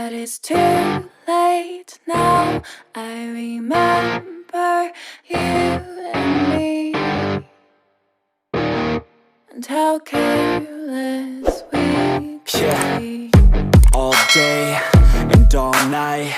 But it's too late now. I remember you and me, and how careless we could be. All day and all night,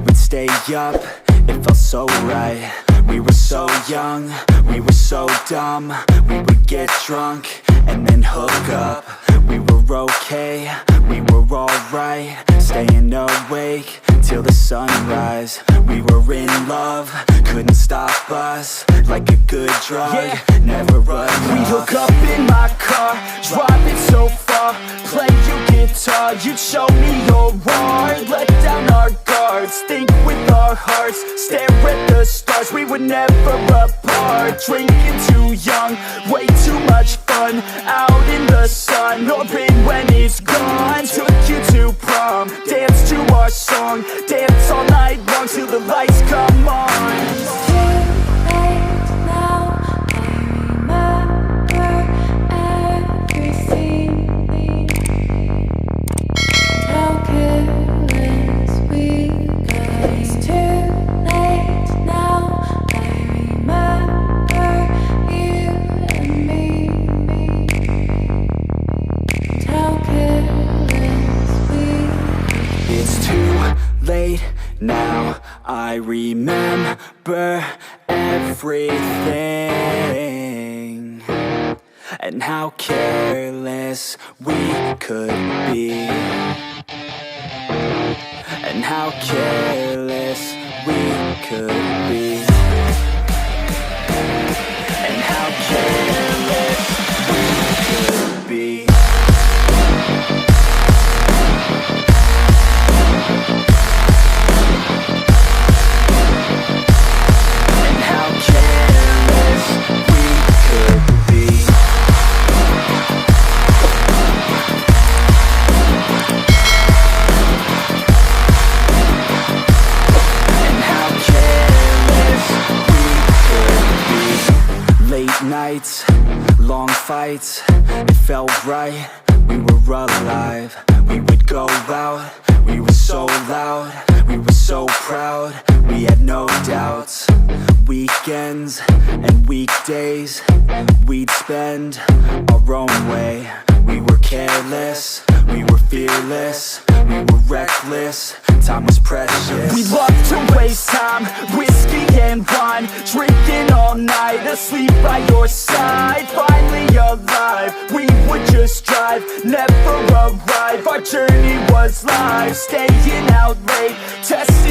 we'd stay up, it felt so right. We were so young, we were so dumb. We would get drunk and then hook up. We were okay, we were alright, staying awake till the sunrise. We were in love, couldn't stop us, like a good drug, never enough. We hook up in my car, driving so far, play you guitar, you'd show me your art, let down our guards, think with our hearts, stare at the stars. We were never apart, drinking too young, way too much fun, out in the sun, orbit when it's gone. Took you to prom, dance to our song, dance all night long till the lights come on. Late now, I remember everything, and how careless we could be, and how careless we could be, and how careless we could be. Nights, long fights, it felt right, we were alive. We would go out, we were so loud, we were so proud, we had no doubts. Weekends and weekdays, we'd spend our own way. We were careless, we were fearless, we were reckless, time was precious. We loved to waste time, whiskey and wine, drinking all night, asleep by your side. Finally alive, we would just drive, never arrive. Our journey was live, staying out late, testing